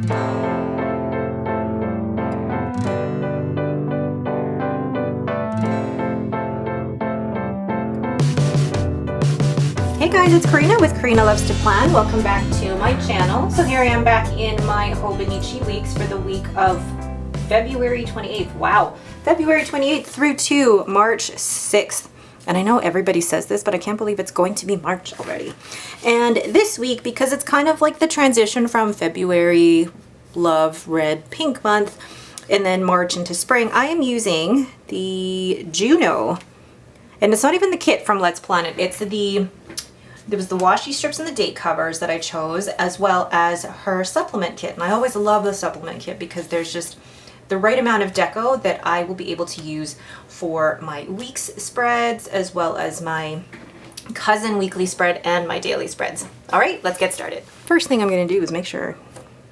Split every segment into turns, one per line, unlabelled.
Hey guys, it's Karina with Karina Loves to Plan. Welcome back to my channel. So here I am back in my HOBONICHI weeks for the week of February 28th. Wow, February 28th through to March 6th. And I know everybody says this, but I can't believe it's going to be March already. And this week, because it's kind of like the transition from February, love, red, pink month, and then March into spring, I am using the Juno. And it's not even the kit from Let's Planet. It's there was the washi strips and the date covers that I chose, as well as her supplement kit. And I always love the supplement kit because there's just the right amount of deco that I will be able to use for my week's spreads, as well as my cousin weekly spread and my daily spreads. All right, let's get started. First thing I'm going to do is make sure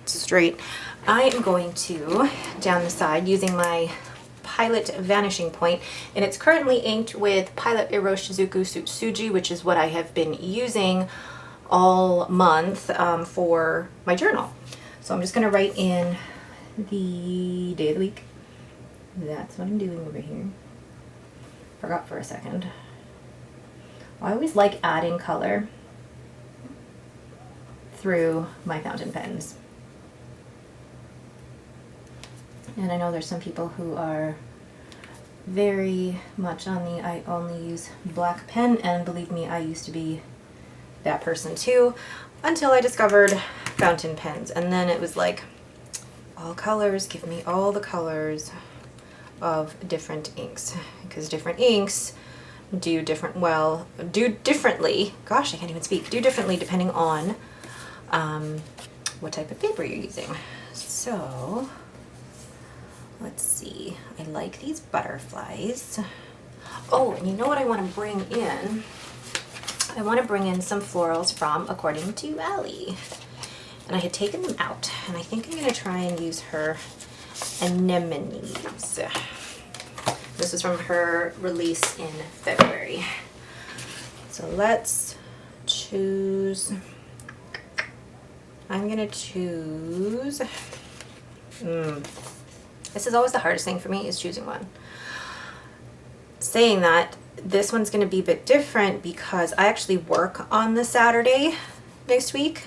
it's straight. I am going to, down the side, using my Pilot Vanishing Point, and it's currently inked with Pilot Iroshizuku Suji, which is what I have been using all month for my journal. So I'm just going to write in the day of the week. That's what I'm doing over here. Forgot for a second. I always like adding color through my fountain pens. And I know there's some people who are very much on the I only use black pen, and believe me, I used to be that person too, until I discovered fountain pens. And then it was like, all colors, give me all the colors of different inks, because different inks do differently, gosh, I can't even speak, do differently depending on what type of paper you're using. So let's see, I like these butterflies. Oh, and you know what I want to bring in? I want to bring in some florals from According to Ali. And I had taken them out, and I think I'm going to try and use her anemones. This is from her release in February. So let's choose, I'm going to choose, this is always the hardest thing for me, is choosing one. Saying that, this one's going to be a bit different because I actually work on the Saturday next week.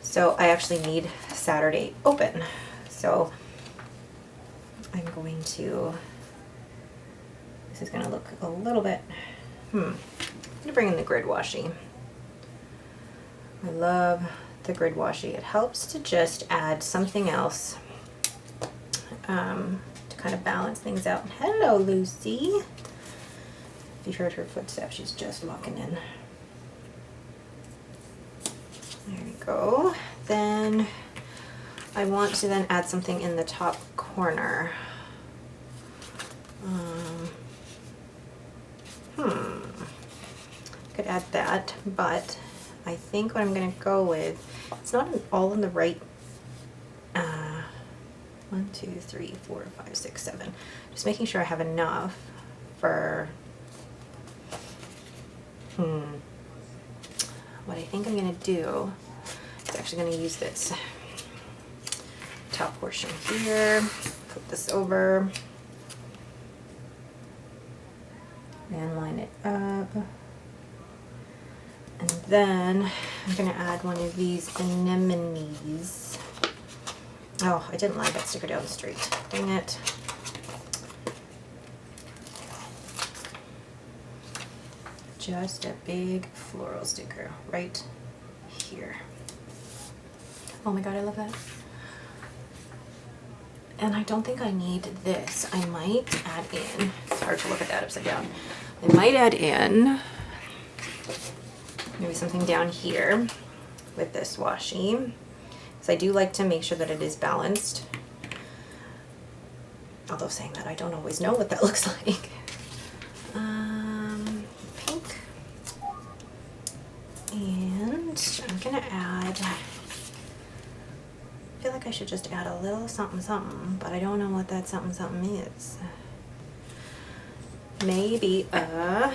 So I actually need Saturday open. So I'm going to, this is going to look a little bit, I'm going to bring in the grid washi. I love the grid washi. It helps to just add something else to kind of balance things out. Hello, Lucy. If you heard her footsteps, she's just walking in. There we go. Then I want to then add something in the top corner. Could add that, but I think what I'm going to go with, it's not all in the right 1, 2, 3, 4, 5, 6, 7. Just making sure I have enough for what I think I'm going to do is actually going to use this top portion here, flip this over, and line it up. And then I'm going to add one of these anemones. Oh, I didn't line that sticker down straight. Dang it. Just a big floral sticker right here. Oh my god, I love that. And I don't think I need this. I might add in, it's hard to look at that upside down. I might add in maybe something down here with this washi. So I do like to make sure that it is balanced. Although saying that, I don't always know what that looks like. Pink. And I'm gonna add, I feel like I should just add a little something something, but I don't know what that something something is. Maybe a,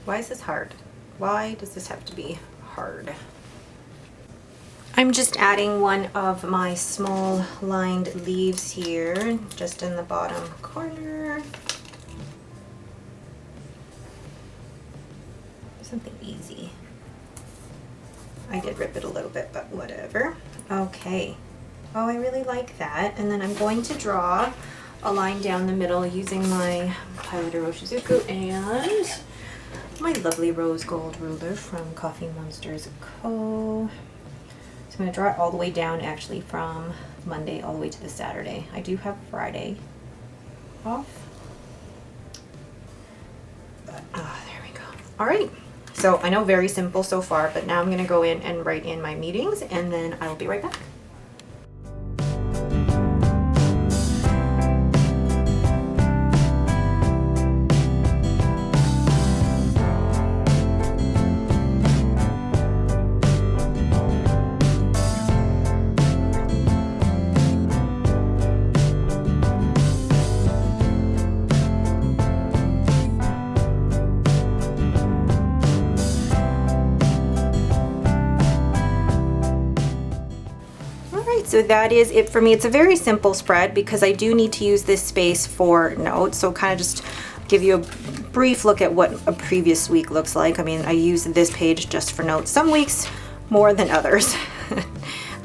why is this hard? Why does this have to be hard? I'm just adding one of my small lined leaves here, just in the bottom corner. Something easy. I did rip it a little bit, but whatever. Okay. Oh, I really like that. And then I'm going to draw a line down the middle using my powder Oshizuku and my lovely rose gold ruler from Coffee Monsters Co. So I'm going to draw it all the way down, actually, from Monday all the way to the Saturday. I do have Friday off. But, there we go. All right. So I know very simple so far, but now I'm going to go in and write in my meetings, and then I will be right back. So that is it for me. It's a very simple spread because I do need to use this space for notes. So kind of just give you a brief look at what a previous week looks like. I mean, I use this page just for notes. Some weeks more than others.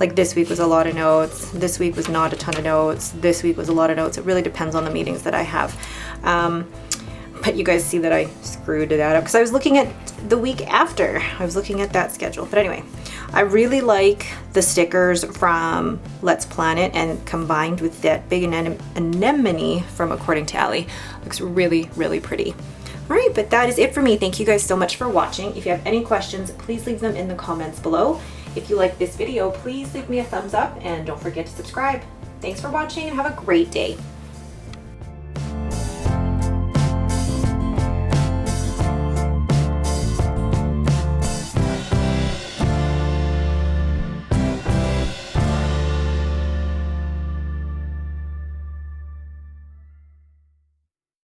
Like this week was a lot of notes. This week was not a ton of notes. This week was a lot of notes. It really depends on the meetings that I have. But you guys see that I screwed that up because I was looking at the week after. I was looking at that schedule. But anyway, I really like the stickers from Let's Plan It, and combined with that big anemone from According to Allie. Looks really, really pretty. All right, but that is it for me. Thank you guys so much for watching. If you have any questions, please leave them in the comments below. If you like this video, please leave me a thumbs up and don't forget to subscribe. Thanks for watching and have a great day.